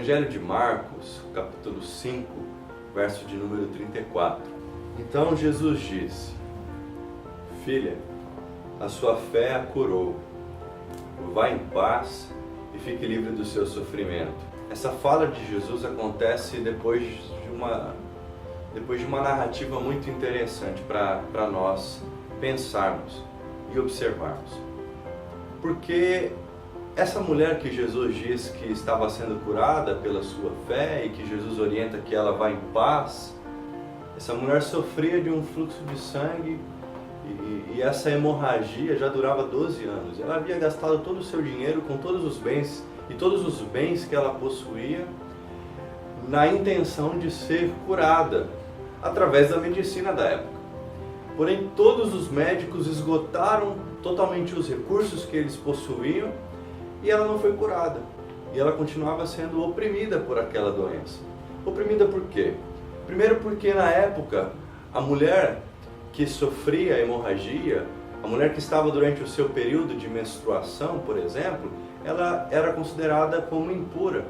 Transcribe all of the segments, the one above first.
Evangelho de Marcos, capítulo 5, verso de número 34. Então Jesus disse: Filha, a sua fé a curou. Vá em paz e fique livre do seu sofrimento. Essa fala de Jesus acontece depois de uma narrativa muito interessante para nós pensarmos e observarmos. Porque essa mulher que Jesus diz que estava sendo curada pela sua fé e que Jesus orienta que ela vá em paz, essa mulher sofria de um fluxo de sangue e essa hemorragia já durava 12 anos. Ela havia gastado todo o seu dinheiro com todos os bens e todos os bens que ela possuía na intenção de ser curada através da medicina da época. Porém, todos os médicos esgotaram totalmente os recursos que eles possuíam e ela não foi curada. E ela continuava sendo oprimida por aquela doença. Oprimida por quê? Primeiro porque na época a mulher que sofria hemorragia, a mulher que estava durante o seu período de menstruação, por exemplo, ela era considerada como impura.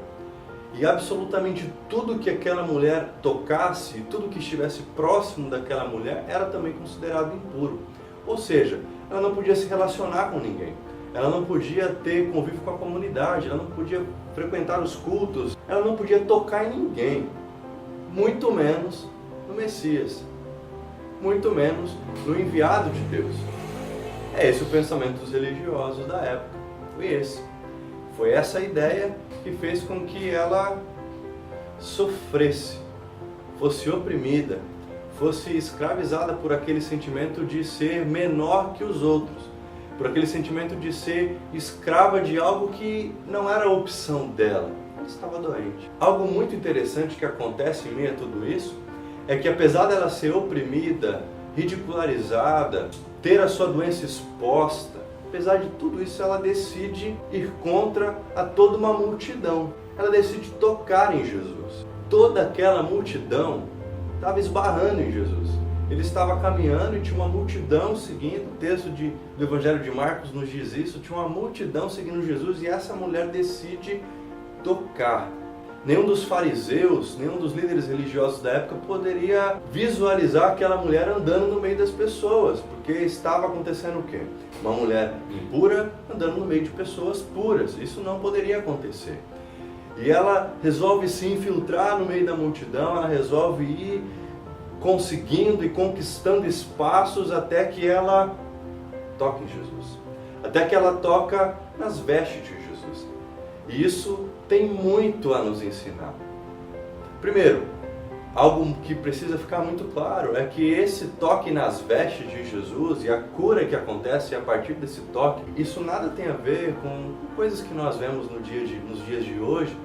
E absolutamente tudo que aquela mulher tocasse, tudo que estivesse próximo daquela mulher, era também considerado impuro. Ou seja, ela não podia se relacionar com ninguém. Ela não podia ter convívio com a comunidade, ela não podia frequentar os cultos, ela não podia tocar em ninguém, muito menos no Messias, muito menos no enviado de Deus. É esse o pensamento dos religiosos da época, foi esse. Foi essa ideia que fez com que ela sofresse, fosse oprimida, fosse escravizada por aquele sentimento de ser menor que os outros, por aquele sentimento de ser escrava de algo que não era a opção dela. Ela estava doente. Algo muito interessante que acontece em meio a tudo isso é que, apesar dela ser oprimida, ridicularizada, ter a sua doença exposta, apesar de tudo isso, ela decide ir contra a toda uma multidão. Ela decide tocar em Jesus. Toda aquela multidão estava esbarrando em Jesus. Ele estava caminhando e tinha uma multidão seguindo. O texto do Evangelho de Marcos nos diz isso. Tinha uma multidão seguindo Jesus e essa mulher decide tocar. Nenhum dos fariseus, nenhum dos líderes religiosos da época poderia visualizar aquela mulher andando no meio das pessoas, porque estava acontecendo o quê? Uma mulher impura andando no meio de pessoas puras. Isso não poderia acontecer. E ela resolve se infiltrar no meio da multidão, ela resolve ir conseguindo e conquistando espaços até que ela toque em Jesus. Até que ela toca nas vestes de Jesus. E isso tem muito a nos ensinar. Primeiro, algo que precisa ficar muito claro é que esse toque nas vestes de Jesus e a cura que acontece a partir desse toque, isso nada tem a ver com coisas que nós vemos nos dias de hoje,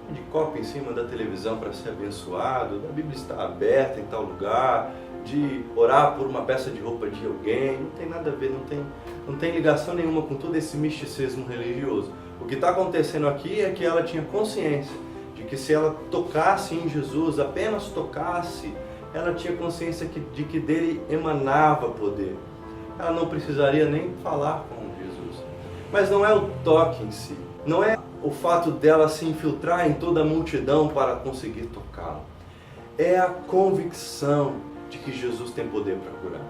de copo em cima da televisão para ser abençoado, da Bíblia estar aberta em tal lugar, de orar por uma peça de roupa de alguém. Não tem nada a ver, não tem ligação nenhuma com todo esse misticismo religioso. O que está acontecendo aqui é que ela tinha consciência de que se ela tocasse em Jesus, apenas tocasse, ela tinha consciência de que dele emanava poder. Ela não precisaria nem falar com Jesus. Mas não é o toque em si, não é o fato dela se infiltrar em toda a multidão para conseguir tocá-lo. É a convicção de que Jesus tem poder para curar.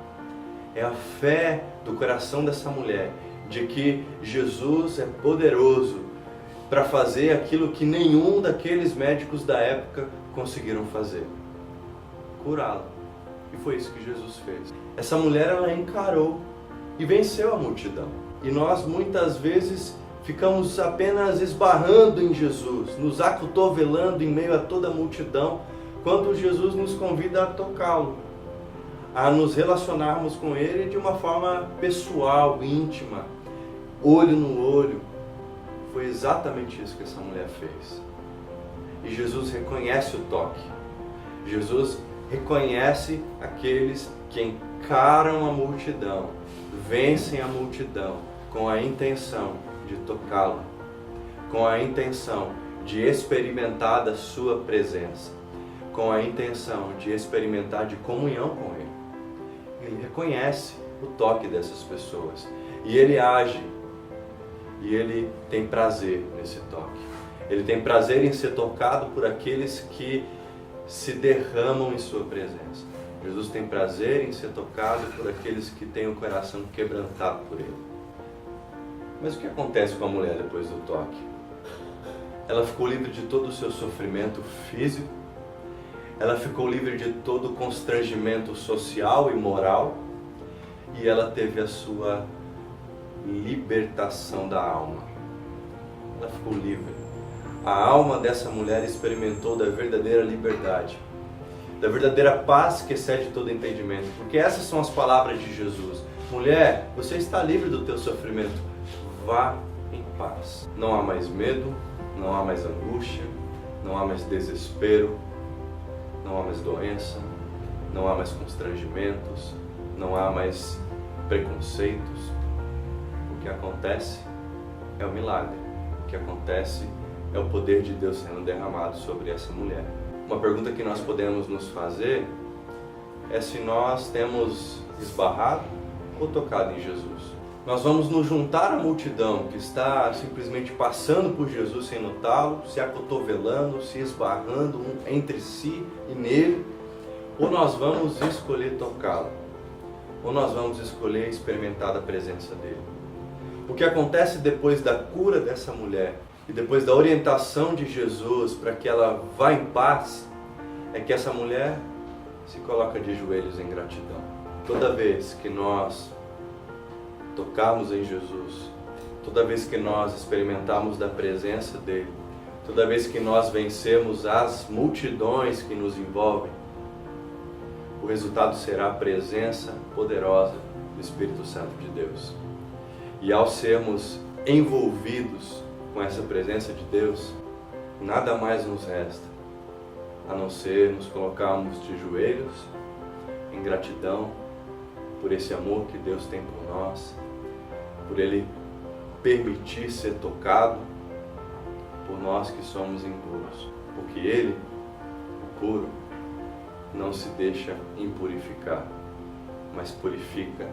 É a fé do coração dessa mulher de que Jesus é poderoso para fazer aquilo que nenhum daqueles médicos da época conseguiram fazer: curá-la. E foi isso que Jesus fez. Essa mulher, ela encarou e venceu a multidão. E nós muitas vezes ficamos apenas esbarrando em Jesus, nos acotovelando em meio a toda a multidão, quando Jesus nos convida a tocá-lo, a nos relacionarmos com Ele de uma forma pessoal, íntima, olho no olho. Foi exatamente isso que essa mulher fez. E Jesus reconhece o toque. Jesus reconhece aqueles que encaram a multidão, vencem a multidão com a intenção de tocá-lo, com a intenção de experimentar da sua presença, com a intenção de experimentar de comunhão com Ele. Ele reconhece o toque dessas pessoas e Ele age, e Ele tem prazer nesse toque. Ele tem prazer em ser tocado por aqueles que se derramam em sua presença. Jesus tem prazer em ser tocado por aqueles que têm o coração quebrantado por Ele. Mas o que acontece com a mulher depois do toque? Ela ficou livre de todo o seu sofrimento físico, ela ficou livre de todo o constrangimento social e moral, e ela teve a sua libertação da alma. Ela ficou livre. A alma dessa mulher experimentou da verdadeira liberdade, da verdadeira paz que excede todo entendimento, porque essas são as palavras de Jesus. Mulher, você está livre do teu sofrimento, vá em paz. Não há mais medo, não há mais angústia, não há mais desespero, não há mais doença, não há mais constrangimentos, não há mais preconceitos. O que acontece é o milagre. O que acontece é o poder de Deus sendo derramado sobre essa mulher. Uma pergunta que nós podemos nos fazer é se nós temos esbarrado ou tocado em Jesus. Nós vamos nos juntar à multidão que está simplesmente passando por Jesus sem notá-lo, se acotovelando, se esbarrando entre si e nele, ou nós vamos escolher tocá-lo, ou nós vamos escolher experimentar a presença dele. O que acontece depois da cura dessa mulher e depois da orientação de Jesus para que ela vá em paz, é que essa mulher se coloca de joelhos em gratidão. Toda vez que nós tocamos em Jesus, toda vez que nós experimentamos da presença dele, toda vez que nós vencemos as multidões que nos envolvem, o resultado será a presença poderosa do Espírito Santo de Deus. E ao sermos envolvidos com essa presença de Deus, nada mais nos resta a não ser nos colocarmos de joelhos em gratidão por esse amor que Deus tem por nós, por Ele permitir ser tocado por nós que somos impuros, porque Ele, o puro, não se deixa impurificar, mas purifica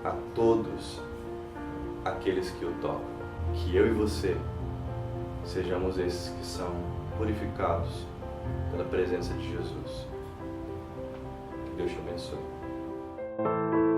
a todos aqueles que o tocam. Que eu e você sejamos esses que são purificados pela presença de Jesus. Que Deus te abençoe.